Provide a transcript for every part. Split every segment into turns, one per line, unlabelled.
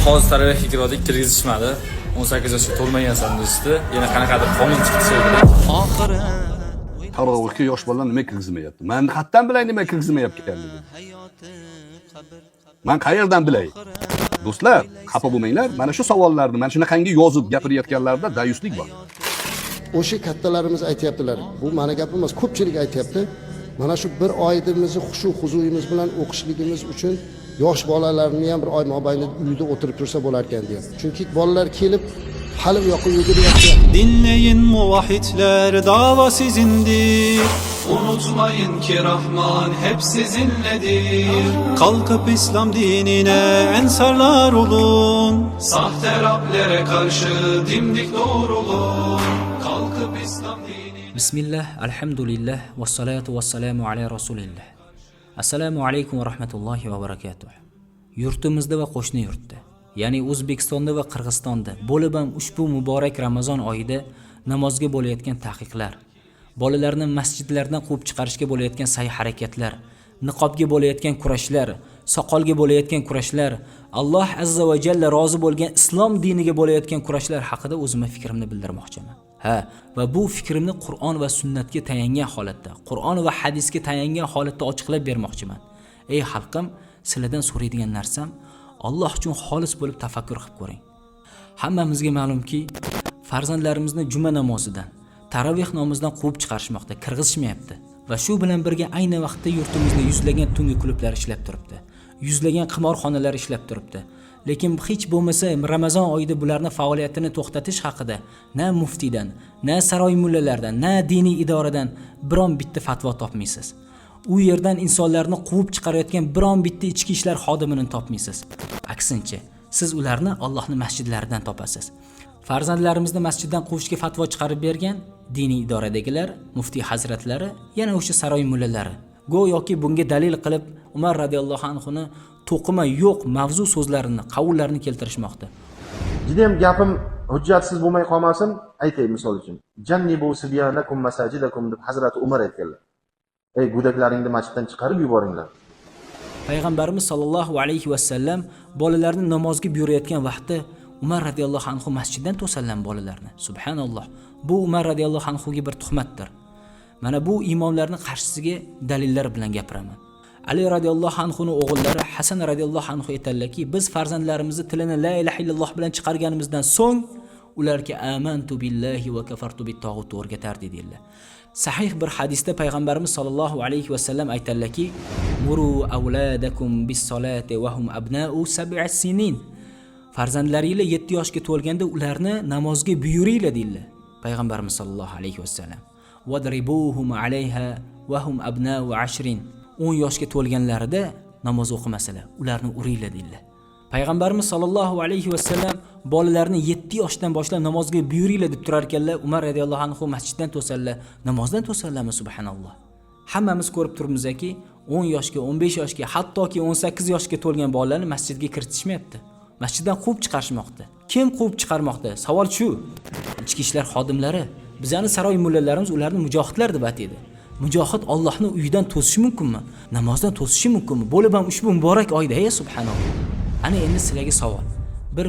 hozir tarovehga kirdik, kirgizishmadi. 18 yoshga to'lmagansan deyishdi. Yana qanaqadir qonun chiqdi sevgili.
Oxiri
tarovehga yosh bolalar nima kirgizmayapti? Men xatdan bilay nima kirgizmayapti-ekanligini. Men qayerdan bilay? Do'stlar, xafa bo'lmanglar. Mana shu savollarni mana shunaqangi yozib gapirayotganlarda dayuslik bor.
O'sha kattalarimiz aytayaptilar. Bu meni gapim emas, ko'pchilik aytayapti. Mana shu bir oyimizni xushu-huzuyimiz bilan o'qishligimiz uchun yosh bolalarni ham bir oy mobaynida uyda o'tirib tursa bo'lar ekan deyapti. Chunki bolalar kelib hali bu yoqqa yuguryapti.
dinleyin muvahhidler, dava sizindir. Unutmayın ki Rahman hep sizinledir. Kalkıp İslam dinine ensarlar olun. Sahte Rablere karşı dimdik doğrulun. Kalkıp İslam dinine.
Bismillah, alhamdulillah, ve salatu ve selamu ala Rasulillah. Assalamu alaikum ve rahmatullahi ve barakatuh. Yurtimizda va qo'shni yurtda, ya'ni O'zbekistonda va Qirg'izistonda bo'lib ham ushbu muborak Ramazon oyida namozga bo'layotgan taqiqlar, bolalarni masjidlardan quvib chiqarishga bo'layotgan sa'y-harakatlar, niqobga bo'layotgan kurashlar, soqolga bo'layotgan kurashlar, Alloh azza va jalla rozi bo'lgan islom diniga bo'layotgan kurashlar haqida o'zimga fikrimni bildirmoqchiman. Va bu fikrimni Qur'on va sunnatga tayangan holatda, Qur'on va hadisga tayangan holatda ochiqlab bermoqchiman. Ey xalqim, sizlardan so'raydigan narsam, Alloh uchun xolis bo'lib tafakkur qilib ko'ring. Hammamizga ma'lumki, farzandlarimizni juma namozidan, taroveh namozidan quvib chiqarishmoqda, kirgizishmayapti. Va shu bilan birga ayni vaqtda yurtimizda yuzlagan tungi klublar ishlab turibdi. Yuzlagan qimorxonalar ishlab turibdi. Lekin hech bo'lmasa Ramazon oyida bularni faoliyatini to'xtatish haqida na muftiydan, na saroy mullalardan, na diniy idoradan biron bitta fatvo topmaysiz. U yerdan insonlarni quvib chiqarayotgan biron bitta ichki ishlar xodimini topmaysiz. Aksincha, siz ularni Allohning masjidlaridan topasiz. Farzandlarimizni masjiddan quvishga fatvo chiqarib bergan diniy idoradagilar, muftiy hazratlari, yana o'sha saroy mullalari. Go'yoki bunga dalil qilib Umar radhiyallohu anhuni to'qima yo'q mavzu so'zlarini, qavullarini keltirishmoqda.
Juda ham gapim hujjatsiz bo'lmay qolmasin, aytay misol uchun. Jannibu sibyanakum masajidakum deb Hazrat Umar aytganlar. Ey go'daklaringni masjiddan chiqarib yuboringlar.
Payg'ambarimiz sollallohu alayhi va sallam bolalarni namozga buyurayotgan vaqtda Umar radhiyallohu anhu masjiddan to'sallan bolalarni. Subhanalloh. Bu Umar radhiyallohu anhuga bir tuhmatdir. Mana bu imomlarning qarshisiga dalillar bilan gapiraman. Ali radhiyallohu anhuning o'g'illari Hasan radhiyallohu anhu aytadilarki, biz farzandlarimizni tilini la ilaha illalloh bilan chiqarganimizdan so'ng ularga amantu billahi va kafartu bit-tog'ut o'rgatardi dedilar. Sahih bir hadisda payg'ambarimiz sollallohu alayhi va sallam aytadilarki, muru avladakum bis-solati va hum abna'u 7 sinin. Farzandlaringlar 7 yoshga to'lganda ularni namozga buyuringlar dedilar. Payg'ambarimiz sollallohu alayhi va sallam. Wadribuhum alayha va hum abna'u 10. 10 yoshga to'lganlarida namoz o'qimasalar, ularni uringlar dedilar. Payg'ambarimiz sollallohu alayhi va sallam bolalarni 7 yoshdan boshlab namozga buyuringlar deb turar ekanlar. Umar radhiyallohu anhu masjiddan to'sallar, namozdan to'sallarmi subhanalloh. Hammamiz ko'rib turibmizki, 10 yoshga, 15 yoshga, hattoki 18 yoshga to'lgan bolalarni masjidga kiritishmayapti. Masjiddan quvib chiqarishmoqda. Kim quvib chiqarmoqda? Savol shu. Ichki ishlar xodimlari, bizani saroy mullalarimiz ularni mujohidlar deb ataydi. Mujohid Allohning uyidan to'sishi mumkinmi? Namozdan to'sishi mumkinmi? Bo'lib ham ushbu muborak oyda, subhanalloh. Ana endi sizlarga savol. Bir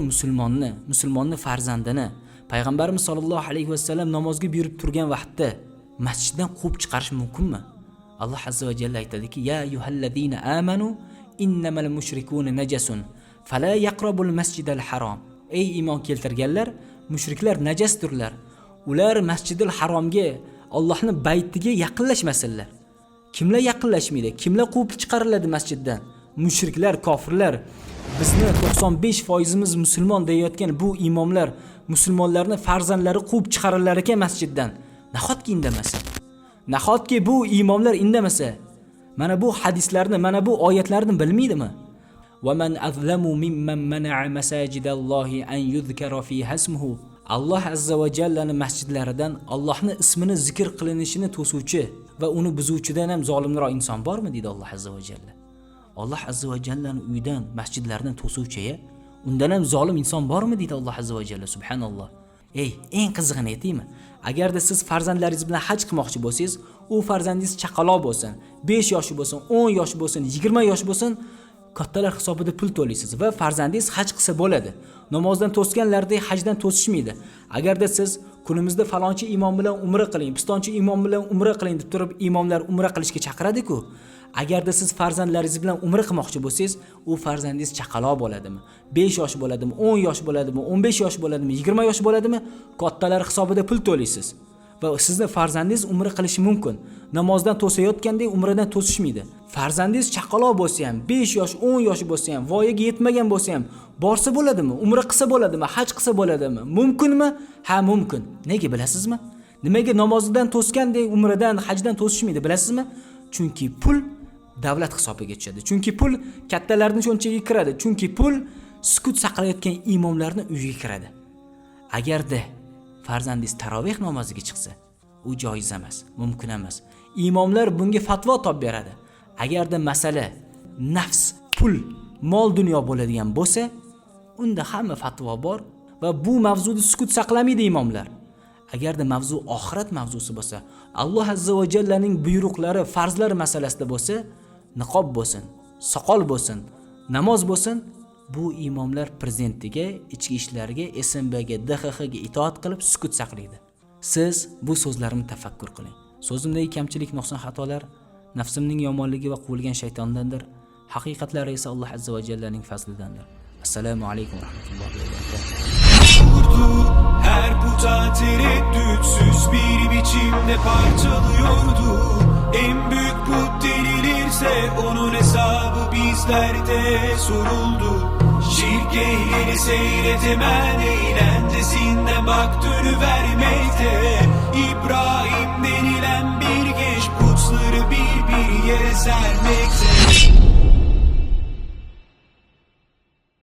musulmonni farzandini Payg'ambarimiz sollallohu alayhi va sallam namozga buyurib turgan vaqtda masjiddan quvib chiqarish mumkinmi? Alloh azza va jalla aytadiki, ya ayyuhallazina amanu innamal mushrikuna najasun fala yaqrabul masjidal harom. Ey iymon keltirganlar, mushriklar najasdirlar. Ular Masjidil Haromga, Allohning baytiga yaqinlashmasinlar. Kimlar yaqinlashmaydi? Kimlar quvib chiqariladi masjiddan? Mushriklar, kofirlar. Bizni 95% musulmon deyotgan bu imomlar musulmonlarni farzandlari quvib chiqarilar ekan masjiddan. Nahotki indamasa? Nahotki bu imomlar indamasa? Mana bu hadislarni, mana bu oyatlarni bilmaydimi? Va man azlamu mimman mana'a masajidallohi an yuzkara fiha ismuhu. Alloh azza va jallaning masjidlaridan Allohning ismini zikr qilinishini to'suvchi va uni buzuvchidan ham zolimroq inson bormi dedi Alloh azza va jalla. Alloh azza va jallaning uyidan, masjidlaridan to'suvchi-ya, undan ham zolim inson bormi dedi Alloh azza va jalla. Subhanalloh. Eng qizig'ini aytaymi? Agarda siz farzandlaringiz bilan haj qilmoqchi bo'lsangiz, u farzandingiz chaqaloq bo'lsin, 5 yoshi bo'lsin, 10 yosh bo'lsin, 20 yosh bo'lsin, kattalar hisobida pul to'laysiz va farzandingiz haj qilsa bo'ladi. Namozdan to'sganlardek hajdan to'sishmaydi. Agarda siz kunimizda falonchi imom bilan umra qiling, pistonchi imom bilan umra qiling deb turib imomlar umra qilishga chaqiradi-ku. Agarda siz farzandlaringiz bilan umra qilmoqchi bo'lsangiz, u farzandingiz chaqaloq bo'ladimi? 5 yosh bo'ladimi? 10 yosh bo'ladimi? 15 yosh bo'ladimi? 20 yosh bo'ladimi? Kattalar hisobida pul to'laysiz. Va sizni farzandingiz umra qilishi mumkin. Namozdan to'sayotgandek umradan to'sishmaydi. Farzandingiz chaqaloq bo'lsa ham, 5 yosh, 10 yosh bo'lsa ham, voyaga yetmagan bo'lsa ham, borsa bo'ladimi? Umra qilsa bo'ladimi? Haj qilsa bo'ladimi? Mumkinmi? Ha, mumkin. Nega bilasizmi? Nimaga namozidan to'sgandek umradan, hajdan to'sishmaydi bilasizmi? Chunki pul davlat hisobiga tushadi. Chunki pul kattalarning shunchaga kiradi. Chunki pul sukut saqlayotgan imomlarning uyiga kiradi. Agarda farzandingiz taroveh namoziga chiqsa, u joiz emas, mumkin emas. Imomlar bunga fatvo topib beradi. Agarda masala nafs, pul, mol dunyo bo'ladigan bo'lsa, unda hamma fatvo bor va bu mavzuda sukut saqlamaydi imomlar. Agarda mavzu oxirat mavzusi bo'lsa, Alloh azza va jallaning buyruqlari, farzlari masalasida bo'lsa, niqob bo'lsin, soqol bo'lsin, namoz bo'lsin, bu imomlar prezidentiga, ichki ishlarga, SMBga, DXXga itoat qilib sukut saqlaydi. Siz bu so'zlarimni tafakkur qiling. So'zimdagi kamchilik, nuqson, xatolar nafsimning yomonligi va quvilgan shaytondandir. Haqiqatlari esa Alloh azza va jallaning fazlidandir. Assalomu alaykum va rahmatullohi va barakatuh.
Her puta tereddütsüz bir biçimde parçalıyordu. En büyük put denilirse onun hesabı bizlerde soruldu. Şirk ehlini seyretemen eğlencesinde bak dönüvermekte. İbrahim denilen bir genç putları bir yere sermekte.